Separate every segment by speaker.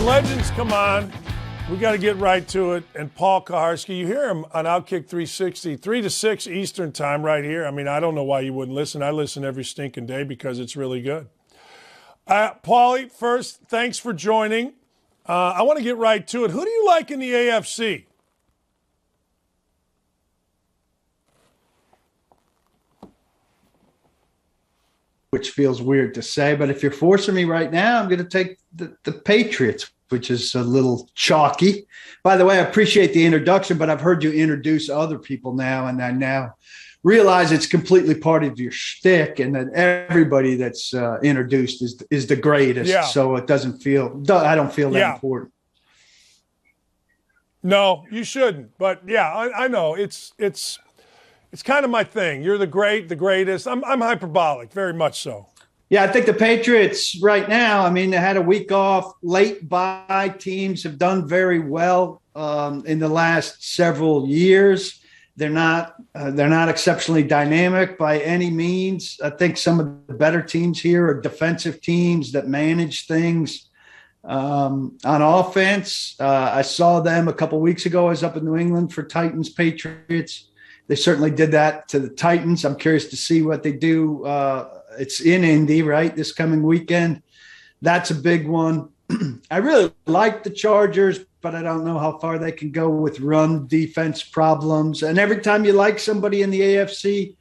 Speaker 1: legends come on, we got to get right to it. And Paul Kuharsky, you hear him on Outkick 360, 3 to 6 Eastern time right here. I mean, I don't know why you wouldn't listen. I listen every stinking day because it's really good. Paulie, first, thanks for joining. I want to get right to it. Who do you like in the AFC?
Speaker 2: Which feels weird to say, but if you're forcing me right now, I'm going to take the Patriots, which is a little chalky. By the way, I appreciate the introduction, but I've heard you introduce other people now, and I now realize it's completely part of your shtick, and that everybody that's introduced is the greatest.
Speaker 1: Yeah.
Speaker 2: So it doesn't feel – I don't feel that important.
Speaker 1: No, you shouldn't. But, yeah, I know. It's kind of my thing. You're the greatest. I'm hyperbolic, very much so.
Speaker 2: Yeah, I think the Patriots right now, I mean, they had a week off. Late bye teams have done very well in the last several years. They're not exceptionally dynamic by any means. I think some of the better teams here are defensive teams that manage things on offense. I saw them a couple weeks ago. I was up in New England for Titans Patriots. They certainly did that to the Titans. I'm curious to see what they do. It's in Indy, right, this coming weekend. That's a big one. I really like the Chargers, but I don't know how far they can go with run defense problems. And every time you like somebody in the AFC,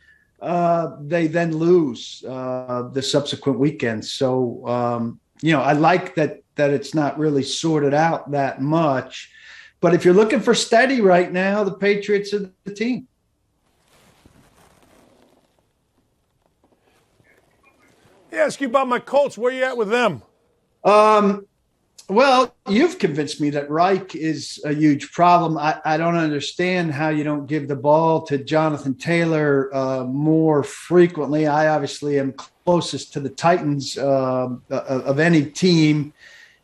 Speaker 2: they then lose the subsequent weekend. So, I like that it's not really sorted out that much. But if you're looking for steady right now, the Patriots are the team.
Speaker 1: Yeah, ask you about my Colts. Where you at with them?
Speaker 2: Well, you've convinced me that Reich is a huge problem. I don't understand how you don't give the ball to Jonathan Taylor more frequently. I obviously am closest to the Titans of any team,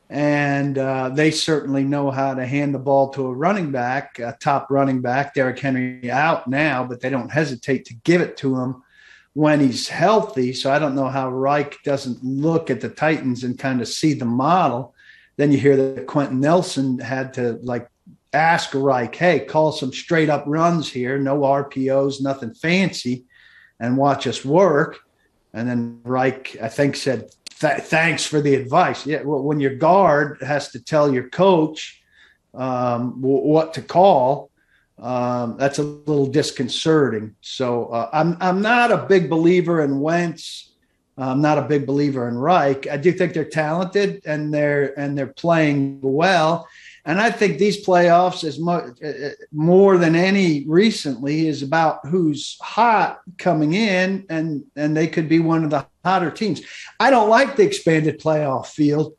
Speaker 2: and they certainly know how to hand the ball to a running back, a top running back. Derrick Henry out now, but they don't hesitate to give it to him when he's healthy. So I don't know how Reich doesn't look at the Titans and kind of see the model. Then you hear that Quentin Nelson had to ask Reich, hey, call some straight up runs here, no RPOs, nothing fancy, and watch us work. And then Reich, I think, said, thanks for the advice. Yeah, well, when your guard has to tell your coach what to call, that's a little disconcerting. So I'm not a big believer in Wentz. I'm not a big believer in Reich. I do think they're talented and they're playing well. And I think these playoffs, as much more than any recently, is about who's hot coming in, and they could be one of the hotter teams. I don't like the expanded playoff field,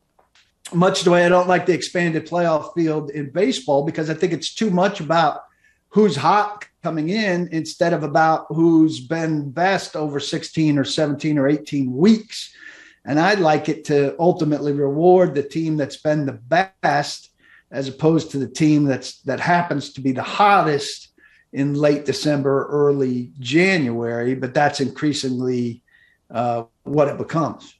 Speaker 2: much the way I don't like the expanded playoff field in baseball, because I think it's too much about who's hot coming in instead of about who's been best over 16 or 17 or 18 weeks. And I'd like it to ultimately reward the team that's been the best as opposed to the team that happens to be the hottest in late December, early January. But that's increasingly what it becomes.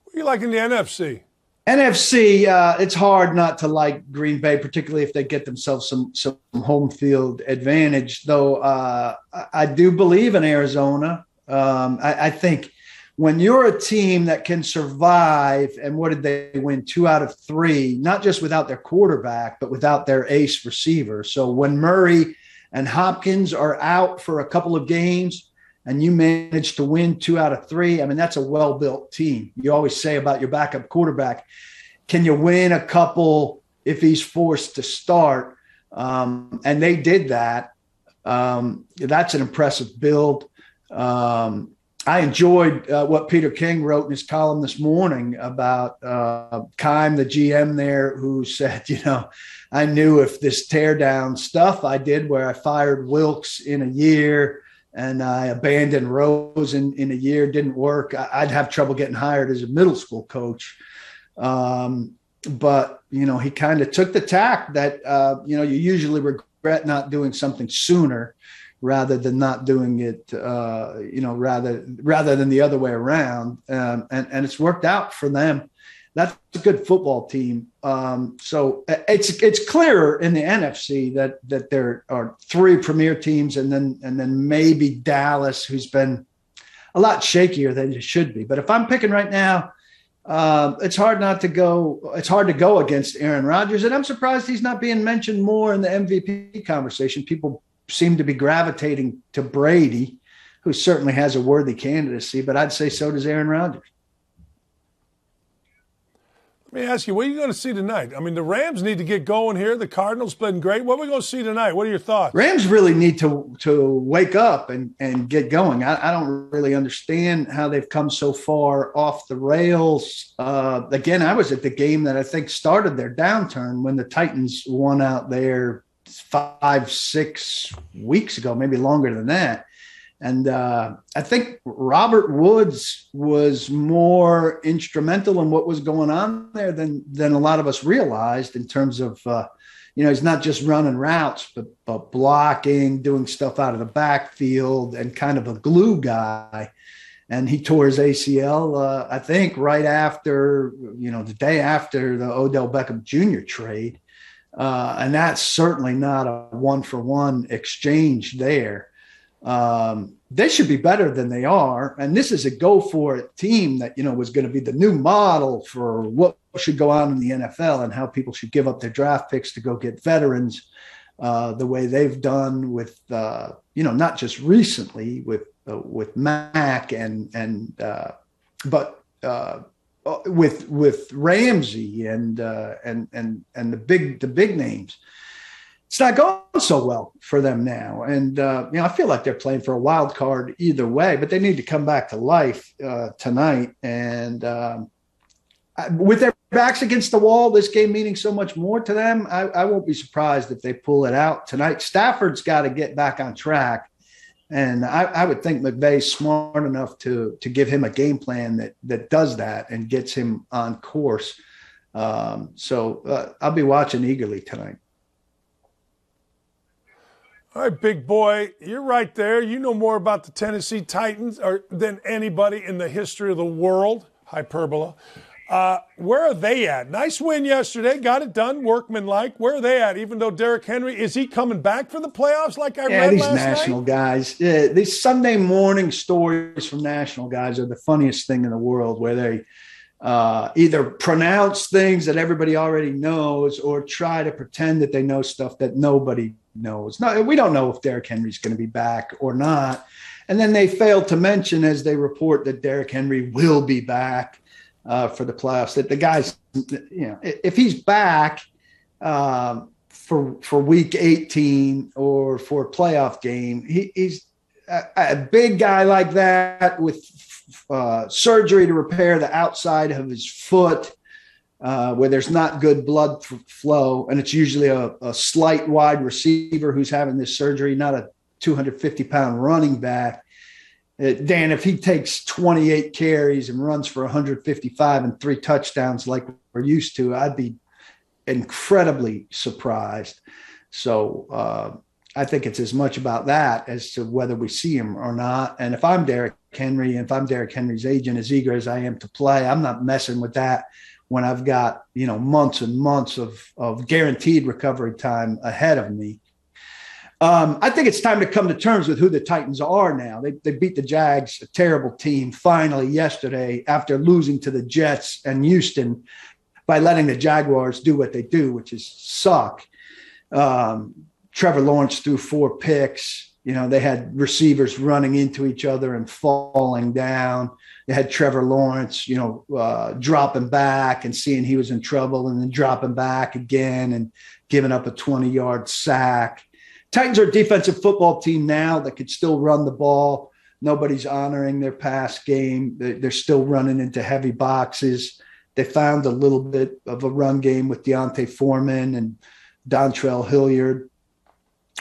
Speaker 1: What do you like in the NFC?
Speaker 2: NFC, it's hard not to like Green Bay, particularly if they get themselves some home field advantage, though I do believe in Arizona. I think when you're a team that can survive, and what did they win? 2 out of 3, not just without their quarterback, but without their ace receiver. So when Murray and Hopkins are out for a couple of games, and you manage to win 2 out of 3, I mean, that's a well-built team. You always say about your backup quarterback, can you win a couple if he's forced to start? And they did that. That's an impressive build. I enjoyed what Peter King wrote in his column this morning about Keim, the GM there, who said, I knew if this teardown stuff I did where I fired Wilkes in a year and I abandoned Rose in a year didn't work, I'd have trouble getting hired as a middle school coach. But, he kind of took the tack that, you usually regret not doing something sooner rather than not doing it, rather than the other way around. And it's worked out for them. That's a good football team. So it's clearer in the NFC that there are three premier teams, and then maybe Dallas, who's been a lot shakier than it should be. But if I'm picking right now, it's hard to go against Aaron Rodgers, and I'm surprised he's not being mentioned more in the MVP conversation. People seem to be gravitating to Brady, who certainly has a worthy candidacy, but I'd say so does Aaron Rodgers.
Speaker 1: Let me ask you, what are you going to see tonight? I mean, the Rams need to get going here. The Cardinals playing great. What are we going to see tonight? What are your thoughts?
Speaker 2: Rams really need to wake up and get going. I don't really understand how they've come so far off the rails. Again, I was at the game that I think started their downturn when the Titans won out there 5-6 weeks ago, maybe longer than that. And I think Robert Woods was more instrumental in what was going on there than a lot of us realized, in terms of, he's not just running routes, but blocking, doing stuff out of the backfield, and kind of a glue guy. And he tore his ACL, I think, right after, the day after the Odell Beckham Jr. trade. And that's certainly not a one-for-one exchange there. They should be better than they are. And this is a go for it team that, was going to be the new model for what should go on in the NFL and how people should give up their draft picks to go get veterans, the way they've done with, not just recently with Mac but with Ramsey and the big names. It's not going so well for them now. And, I feel like they're playing for a wild card either way, but they need to come back to life tonight. And with their backs against the wall, this game meaning so much more to them, I won't be surprised if they pull it out tonight. Stafford's got to get back on track. And I would think McVay's smart enough to give him a game plan that does that and gets him on course. So I'll be watching eagerly tonight.
Speaker 1: All right, big boy, you're right there. You know more about the Tennessee Titans than anybody in the history of the world. Hyperbola. Where are they at? Nice win yesterday. Got it done. Workmanlike. Where are they at? Even though Derrick Henry, is he coming back for the playoffs like I read
Speaker 2: these
Speaker 1: last
Speaker 2: national
Speaker 1: night?
Speaker 2: Guys. Yeah, these Sunday morning stories from national guys are the funniest thing in the world, where they either pronounce things that everybody already knows or try to pretend that they know stuff that nobody knows. No, we don't know if Derrick Henry's going to be back or not. And then they fail to mention, as they report, that Derrick Henry will be back for the playoffs, that the guys, if he's back for week 18 or for a playoff game, he's a big guy like that with surgery to repair the outside of his foot, where there's not good blood flow. And it's usually a slight wide receiver who's having this surgery, not a 250-pound running back. Dan, if he takes 28 carries and runs for 155 and 3 touchdowns like we're used to, I'd be incredibly surprised. So I think it's as much about that as to whether we see him or not. And if I'm Derrick Henry, and if I'm Derrick Henry's agent, as eager as I am to play, I'm not messing with that when I've got, months and months of guaranteed recovery time ahead of me. I think it's time to come to terms with who the Titans are now. They beat the Jags, a terrible team, finally yesterday after losing to the Jets and Houston by letting the Jaguars do what they do, which is suck. Trevor Lawrence threw 4 picks. They had receivers running into each other and falling down. They had Trevor Lawrence, dropping back and seeing he was in trouble and then dropping back again and giving up a 20-yard sack. Titans are a defensive football team now that could still run the ball. Nobody's honoring their pass game. They're still running into heavy boxes. They found a little bit of a run game with Deontay Foreman and Dontrell Hilliard.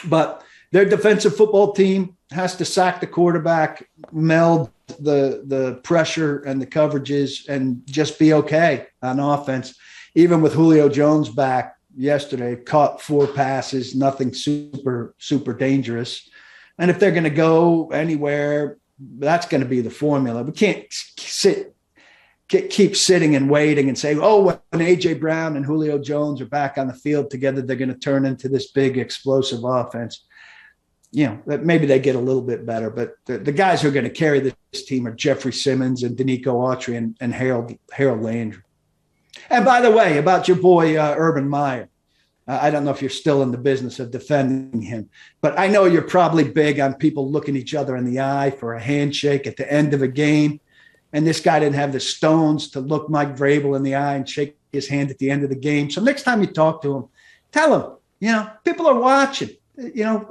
Speaker 2: But their defensive football team has to sack the quarterback, meld the pressure and the coverages, and just be okay on offense. Even with Julio Jones back yesterday, caught 4 passes, nothing super dangerous. And if they're going to go anywhere, that's going to be the formula. We can't sit keep sitting and waiting and say, oh, when A.J. Brown and Julio Jones are back on the field together, they're going to turn into this big explosive offense. Maybe they get a little bit better, but the guys who are going to carry this team are Jeffrey Simmons and Danico Autry and Harold Landry. And by the way, about your boy Urban Meyer, I don't know if you're still in the business of defending him, but I know you're probably big on people looking each other in the eye for a handshake at the end of a game. And this guy didn't have the stones to look Mike Vrabel in the eye and shake his hand at the end of the game. So next time you talk to him, tell him, people are watching.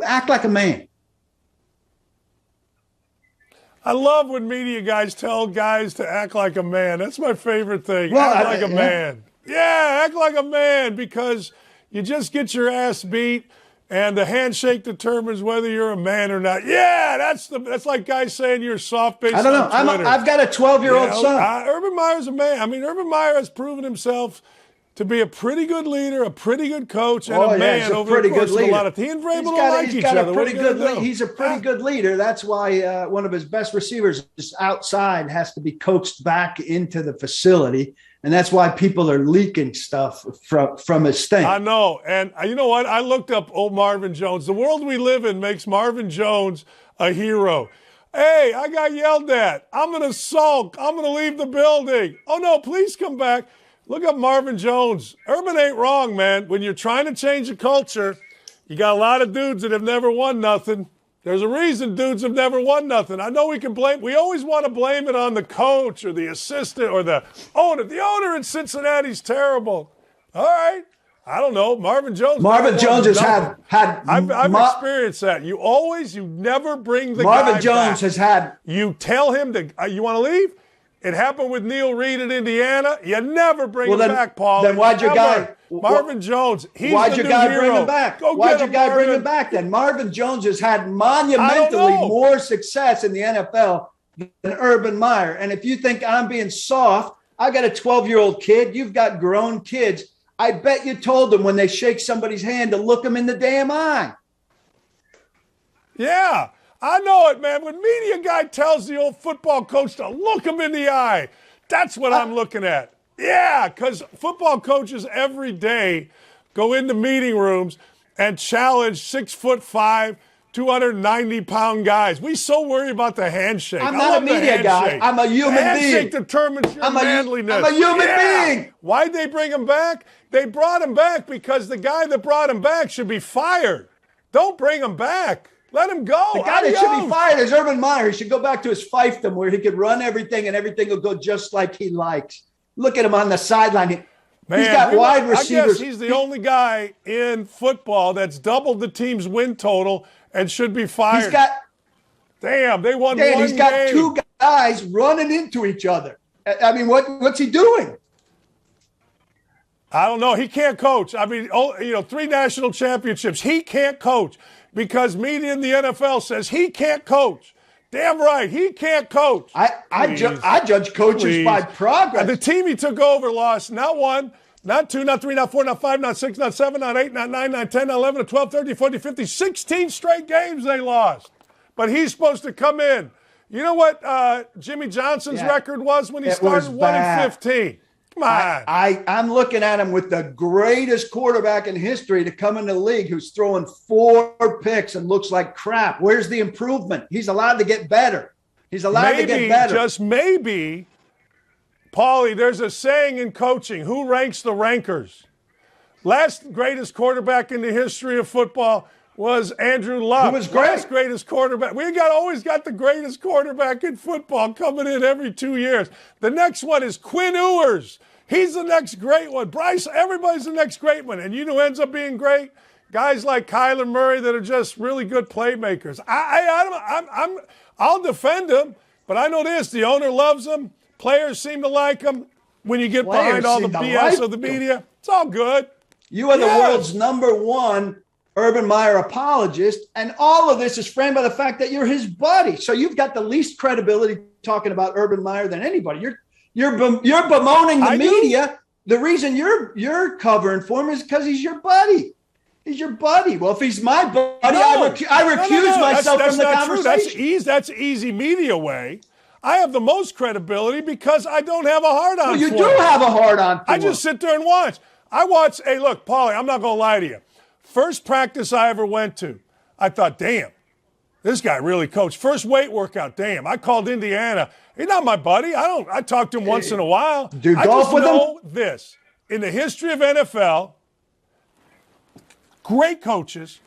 Speaker 2: Act like a man.
Speaker 1: I love when media guys tell guys to act like a man. That's my favorite thing. Act like a man. Yeah, act like a man, because you just get your ass beat, and the handshake determines whether you're a man or not. Yeah, that's like guys saying you're soft based.
Speaker 2: I don't know. I've got a 12-year-old son.
Speaker 1: Urban Meyer's a man. I mean, Urban Meyer has proven himself to be a pretty good leader, a pretty good coach, and a man over the course of a lot of teams. He and Vrabel don't like each other.
Speaker 2: He's a pretty good leader. That's why one of his best receivers is outside, has to be coaxed back into the facility. And that's why people are leaking stuff from his thing.
Speaker 1: I know. And you know what? I looked up old Marvin Jones. The world we live in makes Marvin Jones a hero. Hey, I got yelled at. I'm going to sulk. I'm going to leave the building. Oh, no, please come back. Look up Marvin Jones. Urban ain't wrong, man. When you're trying to change a culture, you got a lot of dudes that have never won nothing. There's a reason dudes have never won nothing. I know we always want to blame it on the coach or the assistant or the owner. The owner in Cincinnati's terrible. All right. I don't know. Marvin Jones has had I've experienced that. You never bring the guy back.
Speaker 2: Marvin Jones has had.
Speaker 1: You tell him you want to leave? It happened with Neil Reed in Indiana. You never bring him back, Paul.
Speaker 2: Then why'd your guy
Speaker 1: Marvin Jones?
Speaker 2: Why'd your guy bring him back? Why'd your guy bring him back? Then Marvin Jones has had monumentally more success in the NFL than Urban Meyer. And if you think I'm being soft, I got a 12-year-old kid. You've got grown kids. I bet you told them when they shake somebody's hand to look them in the damn eye.
Speaker 1: Yeah. I know it, man. When media guy tells the old football coach to look him in the eye, that's what I'm looking at. Yeah, because football coaches every day go into meeting rooms and challenge 6'5", 290-pound guys. We so worry about the handshake.
Speaker 2: I'm not a media guy. I'm a human being.
Speaker 1: The handshake determines your manliness.
Speaker 2: I'm a human being.
Speaker 1: Why'd they bring him back? They brought him back because the guy that brought him back should be fired. Don't bring him back. Let him go.
Speaker 2: The guy that should be fired is Urban Meyer. He should go back to his fiefdom where he could run everything and everything will go just like he likes. Look at him on the sideline. He's got wide receivers.
Speaker 1: I guess he's the only guy in football that's doubled the team's win total and should be fired. They won one game.
Speaker 2: He's got two guys running into each other. I mean, what's he doing?
Speaker 1: I don't know. He can't coach. I mean, 3 national championships. He can't coach. Because media in the NFL says he can't coach. Damn right, he can't coach.
Speaker 2: I judge coaches by progress.
Speaker 1: And the team he took over lost not 1, not 2, not 3, not 4, not 5, not 6, not 7, not 8, not 9, not 10, not 11, not 12, 13, 14, 15, 16 straight games they lost. But he's supposed to come in. You know what Jimmy Johnson's record was when he started? 1-15. Come on.
Speaker 2: I'm looking at him with the greatest quarterback in history to come into the league who's throwing 4 picks and looks like crap. Where's the improvement? He's allowed to get better. He's allowed to get better.
Speaker 1: Just maybe, Paulie, there's a saying in coaching, who ranks the rankers? Last greatest quarterback in the history of football was Andrew Luck.
Speaker 2: Who was great.
Speaker 1: Last greatest quarterback. Always got the greatest quarterback in football coming in every 2 years. The next one is Quinn Ewers. He's the next great one. Bryce, everybody's the next great one. And you know who ends up being great? Guys like Kyler Murray that are just really good playmakers. I'll defend him, but I know this. The owner loves him. Players seem to like him. When you get behind all the BS of the media, it's all good.
Speaker 2: You are the world's #1 Urban Meyer apologist, and all of this is framed by the fact that you're his buddy. So you've got the least credibility talking about Urban Meyer than anybody. You're bemoaning the media. The reason you're covering for him is because he's your buddy. He's your buddy. Well, if he's my buddy, I recuse myself from the conversation.
Speaker 1: That's easy media way. I have the most credibility because I don't have a hard-on.
Speaker 2: Well, you do have a hard-on.
Speaker 1: I just sit there and watch. Hey, look, Paulie, I'm not going to lie to you. First practice I ever went to, I thought, damn, this guy really coached. First weight workout, damn. I called Indiana. He's not my buddy. I talk to him once in a while.
Speaker 2: Do you golf with him?
Speaker 1: I just know this. In the history of NFL, great coaches,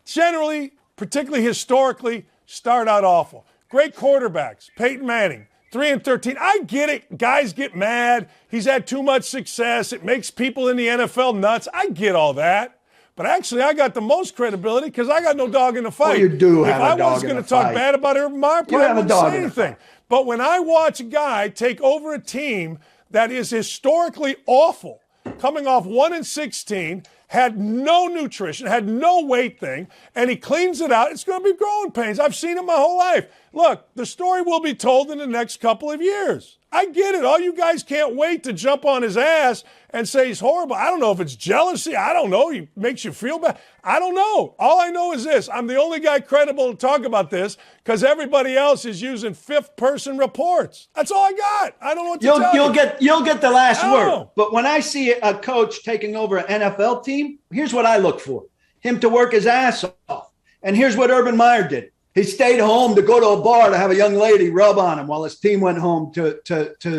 Speaker 1: generally, particularly historically, start out awful. Great quarterbacks, Peyton Manning, 3-13. I get it. Guys get mad. He's had too much success. It makes people in the NFL nuts. I get all that. But actually, I got the most credibility because I got no dog in the fight.
Speaker 2: Well, you do have a dog in the fight.
Speaker 1: If I was going to talk bad about Urban Meyer, I wouldn't say anything. But when I watch a guy take over a team that is historically awful, coming off 1-16, had no nutrition, had no weight thing, and he cleans it out, it's going to be growing pains. I've seen it my whole life. Look, the story will be told in the next couple of years. I get it. All you guys can't wait to jump on his ass and say he's horrible. I don't know if it's jealousy. I don't know. He makes you feel bad. I don't know. All I know is this. I'm the only guy credible to talk about this because everybody else is using fifth-person reports. That's all I got. I don't know what to tell you.
Speaker 2: You'll get the last word. But when I see a coach taking over an NFL team, here's what I look for. Him to work his ass off. And here's what Urban Meyer did. He stayed home to go to a bar to have a young lady rub on him while his team went home to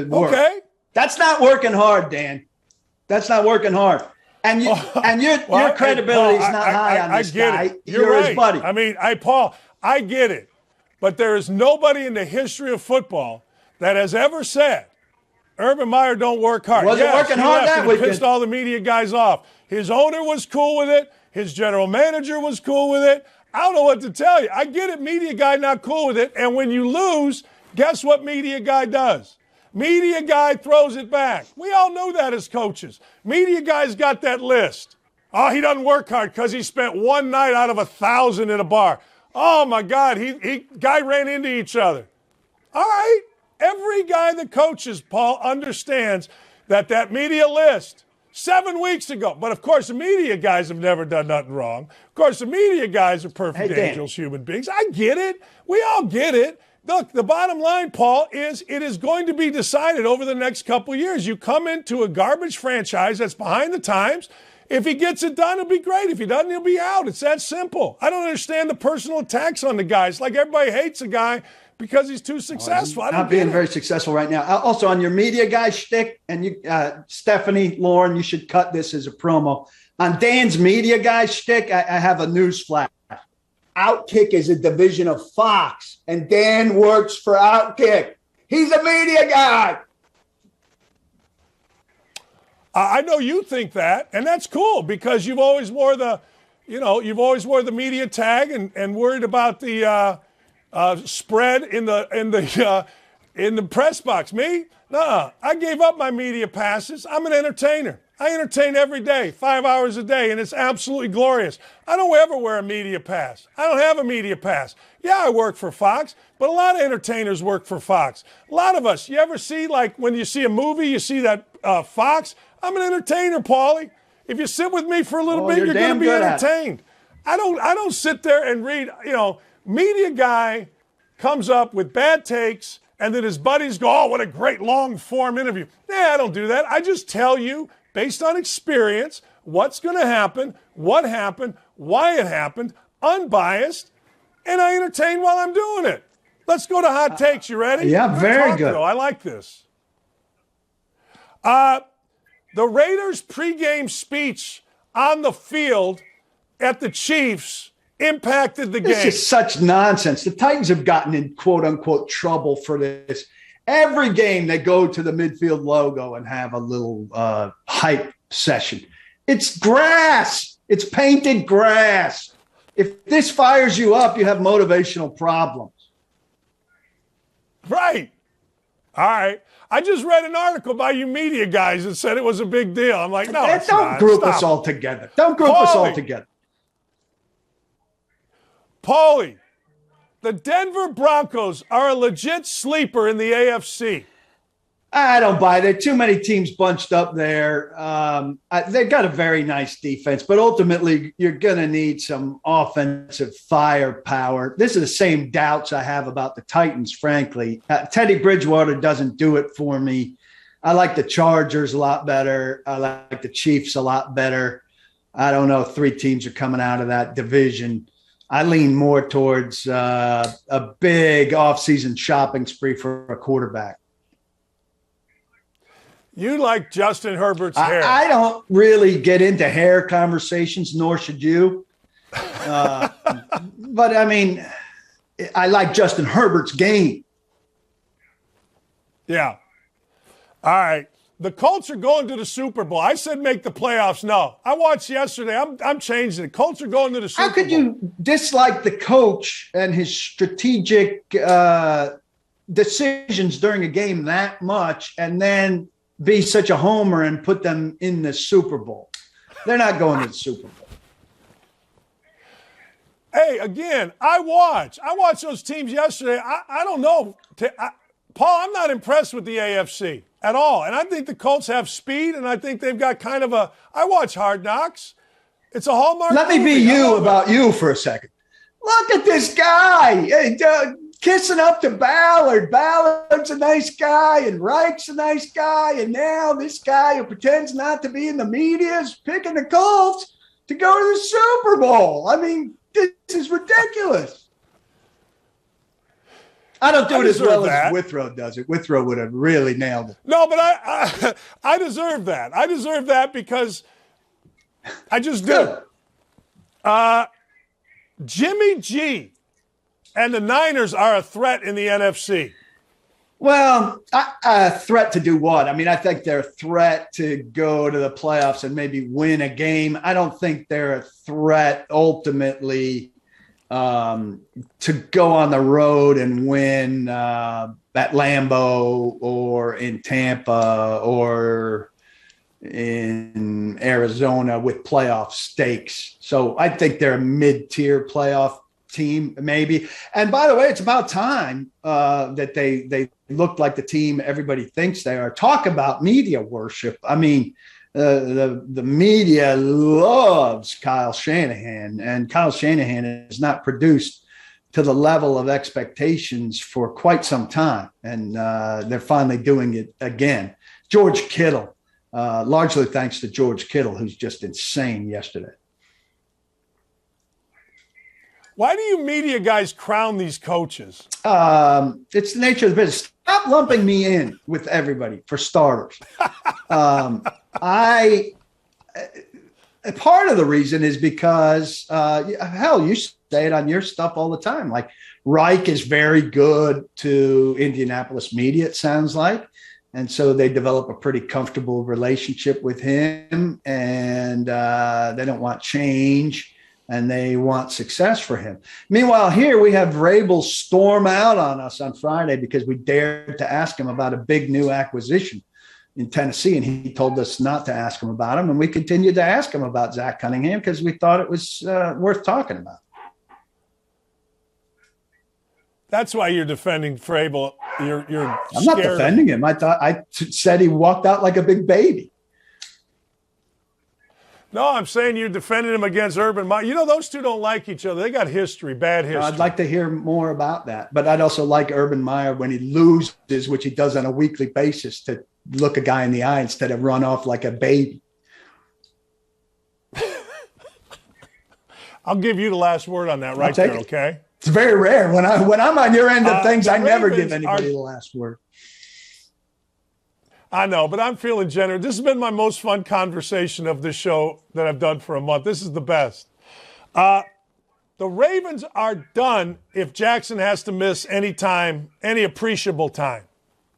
Speaker 2: work. Okay. That's not working hard, Dan. That's not working hard. And your credibility is not high on this guy. You're right. His buddy.
Speaker 1: I mean, Paul, I get it. But there is nobody in the history of football that has ever said Urban Meyer don't work hard.
Speaker 2: Wasn't working hard that weekend.
Speaker 1: Pissed all the media guys off. His owner was cool with it. His general manager was cool with it. I don't know what to tell you. I get it, media guy not cool with it. And when you lose, guess what media guy does? Media guy throws it back. We all know that as coaches. Media guy's got that list. Oh, he doesn't work hard because he spent one night out of 1,000 in a bar. Oh, my God, guy ran into each other. All right. Every guy that coaches, Paul, understands that media list 7 weeks ago. But, of course, the media guys have never done nothing wrong. Of course, the media guys are perfect angels, human beings. I get it. We all get it. Look, the bottom line, Paul, is it is going to be decided over the next couple of years. You come into a garbage franchise that's behind the times. If he gets it done, it'll be great. If he doesn't, he'll be out. It's that simple. I don't understand the personal attacks on the guys. Like everybody hates a guy because he's too successful.
Speaker 2: He's not being very successful right now. Also, on your media guy shtick, and you, Stephanie, Lauren, you should cut this as a promo. On Dan's media guy shtick, I have a news flash. Outkick is a division of Fox, and Dan works for Outkick. He's a media guy.
Speaker 1: I know you think that, and that's cool because you've always wore the media tag and worried about the spread in the press box. Me? Nuh-uh. I gave up my media passes. I'm an entertainer. I entertain every day, 5 hours a day, and it's absolutely glorious. I don't ever wear a media pass. I don't have a media pass. Yeah, I work for Fox, but a lot of entertainers work for Fox. A lot of us. You ever see, like, when you see a movie, you see that Fox? I'm an entertainer, Paulie. If you sit with me for a little bit, you're going to be entertained. I don't sit there and read, media guy comes up with bad takes, and then his buddies go, oh, what a great long-form interview. I don't do that. I just tell you, based on experience, what's going to happen, what happened, why it happened, unbiased, and I entertain while I'm doing it. Let's go to hot takes. You ready?
Speaker 2: Yeah, very good.
Speaker 1: I like this. The Raiders' pregame speech on the field at the Chiefs impacted the game.
Speaker 2: This is such nonsense. The Titans have gotten in quote-unquote trouble for this. Every game they go to the midfield logo and have a little hype session. It's grass. It's painted grass. If this fires you up, you have motivational problems.
Speaker 1: Right. All right. I just read an article by you media guys that said it was a big deal. I'm like, no, it's
Speaker 2: don't
Speaker 1: not.
Speaker 2: Group
Speaker 1: Stop.
Speaker 2: us all together. Don't group us all together.
Speaker 1: Paulie, the Denver Broncos are a legit sleeper in the AFC.
Speaker 2: I don't buy it. There are too many teams bunched up there. They've got a very nice defense, but ultimately you're going to need some offensive firepower. This is the same doubts I have about the Titans, frankly. Teddy Bridgewater doesn't do it for me. I like the Chargers a lot better. I like the Chiefs a lot better. I don't know. 3 teams are coming out of that division. I lean more towards a big offseason shopping spree for a quarterback.
Speaker 1: You like Justin Herbert's hair.
Speaker 2: I don't really get into hair conversations, nor should you. But, I mean, I like Justin Herbert's game.
Speaker 1: Yeah. All right. The Colts are going to the Super Bowl. I said make the playoffs. No. I watched yesterday. I'm changing it. Colts are going to the Super Bowl.
Speaker 2: How could you dislike the coach and his strategic decisions during a game that much and then be such a homer and put them in the Super Bowl? They're not going to the Super Bowl.
Speaker 1: Hey, again, I watched those teams yesterday. I don't know. Paul, I'm not impressed with the AFC at all. And I think the Colts have speed, and I think they've got kind of I watch Hard Knocks. It's a hallmark.
Speaker 2: Let me be you about you for a second. Look at this guy. Kissing up to Ballard. Ballard's a nice guy, and Reich's a nice guy, and now this guy who pretends not to be in the media is picking the Colts to go to the Super Bowl. I mean, this is ridiculous. I don't do it as well as Withrow does it. Withrow would have really nailed it.
Speaker 1: No, but I deserve that. I deserve that because I just do. Jimmy G and the Niners are a threat in the NFC.
Speaker 2: Well, a threat to do what? I mean, I think they're a threat to go to the playoffs and maybe win a game. I don't think they're a threat ultimately to go on the road and win at Lambeau or in Tampa or in Arizona with playoff stakes. So I think they're a mid-tier playoff team, maybe. And by the way, it's about time that they look like the team everybody thinks they are. Talk about media worship. I mean, the media loves Kyle Shanahan, and Kyle Shanahan has not produced to the level of expectations for quite some time. And they're finally doing it again. George Kittle, largely thanks to George Kittle, who's just insane yesterday.
Speaker 1: Why do you media guys crown these coaches?
Speaker 2: It's the nature of the business. Stop lumping me in with everybody, for starters. Part of the reason is because, hell, you say it on your stuff all the time. Like, Reich is very good to Indianapolis media, it sounds like. And so they develop a pretty comfortable relationship with him, and they don't want change. And they want success for him. Meanwhile, here we have Vrabel storm out on us on Friday because we dared to ask him about a big new acquisition in Tennessee, and he told us not to ask him about him. And we continued to ask him about Zach Cunningham because we thought it was worth talking about.
Speaker 1: That's why you're defending Vrabel. I'm
Speaker 2: not defending him. I said he walked out like a big baby.
Speaker 1: No, I'm saying you're defending him against Urban Meyer. You know, those two don't like each other. They got history, bad history.
Speaker 2: I'd like to hear more about that. But I'd also like Urban Meyer when he loses, which he does on a weekly basis, to look a guy in the eye instead of run off like a baby.
Speaker 1: I'll give you the last word on that right there, okay?
Speaker 2: It's very rare. When I'm on your end of things, I never give anybody the last word.
Speaker 1: I know, but I'm feeling generous. This has been my most fun conversation of this show that I've done for a month. This is the best. The Ravens are done if Jackson has to miss any time, any appreciable time.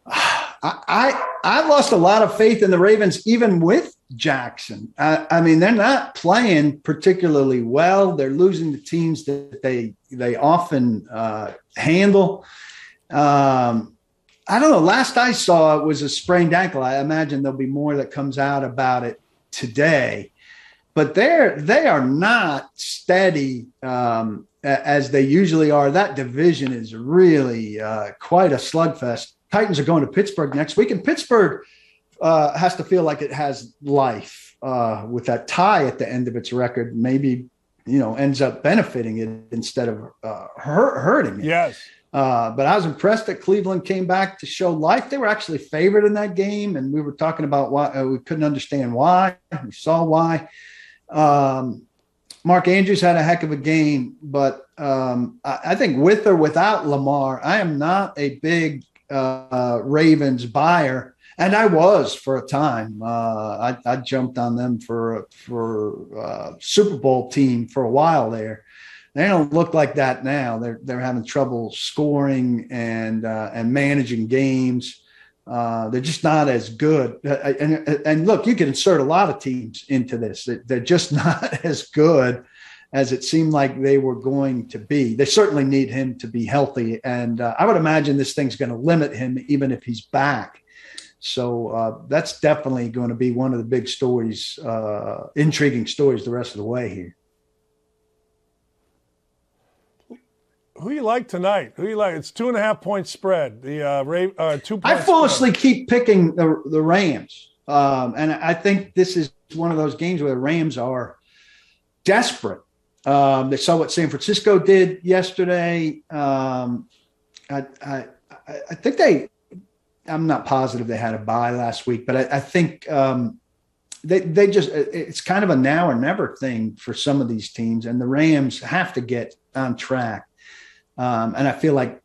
Speaker 2: I've lost a lot of faith in the Ravens, even with Jackson. I mean, they're not playing particularly well. They're losing the teams that they often handle. I don't know. Last I saw, it was a sprained ankle. I imagine there'll be more that comes out about it today. But they are not steady as they usually are. That division is really quite a slugfest. Titans are going to Pittsburgh next week, and Pittsburgh has to feel like it has life with that tie at the end of its record. Maybe, ends up benefiting it instead of hurting it.
Speaker 1: Yes.
Speaker 2: But I was impressed that Cleveland came back to show life. They were actually favored in that game, and we were talking about why we couldn't understand why. We saw why. Mark Andrews had a heck of a game, but I think with or without Lamar, I am not a big Ravens buyer, and I was for a time. I jumped on them for Super Bowl team for a while there. They don't look like that now. They're having trouble scoring and managing games. They're just not as good. And look, you can insert a lot of teams into this. They're just not as good as it seemed like they were going to be. They certainly need him to be healthy. And I would imagine this thing's going to limit him even if he's back. So that's definitely going to be one of the big stories, intriguing stories the rest of the way here.
Speaker 1: Who you like tonight? Who you like? It's 2.5 point spread. The 2 point.
Speaker 2: I foolishly keep picking the Rams, and I think this is one of those games where the Rams are desperate. They saw what San Francisco did yesterday. I think they. I'm not positive they had a bye last week, but I think they just. It's kind of a now or never thing for some of these teams, and the Rams have to get on track. And I feel like,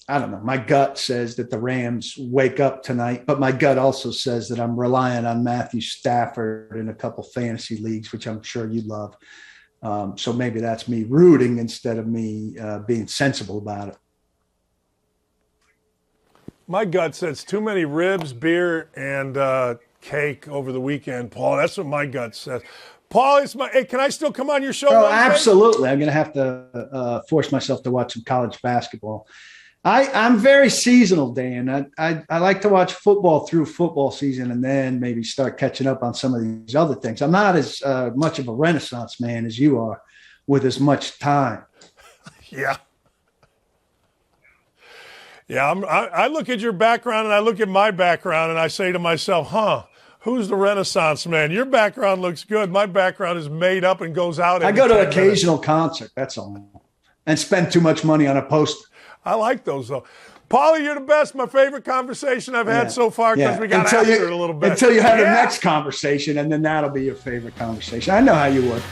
Speaker 2: I don't know, my gut says that the Rams wake up tonight, but my gut also says that I'm relying on Matthew Stafford in a couple fantasy leagues, which I'm sure you love. So maybe that's me rooting instead of me being sensible about it.
Speaker 1: My gut says too many ribs, beer, and cake over the weekend, Paul. That's what my gut says. Paul, hey, can I still come on your show?
Speaker 2: Oh, absolutely. I'm going to have to force myself to watch some college basketball. I'm very seasonal, Dan. I like to watch football through football season and then maybe start catching up on some of these other things. I'm not as much of a Renaissance man as you are with as much time.
Speaker 1: Yeah. Yeah, I look at your background and I look at my background and I say to myself, who's the Renaissance man? Your background looks good. My background is made up and goes out.
Speaker 2: I go to an occasional concert. That's all. And spend too much money on a poster.
Speaker 1: I like those, though. Paulie, you're the best. My favorite conversation I've had so far because we got after it a little bit.
Speaker 2: Until you have the next conversation, and then that'll be your favorite conversation. I know how you would.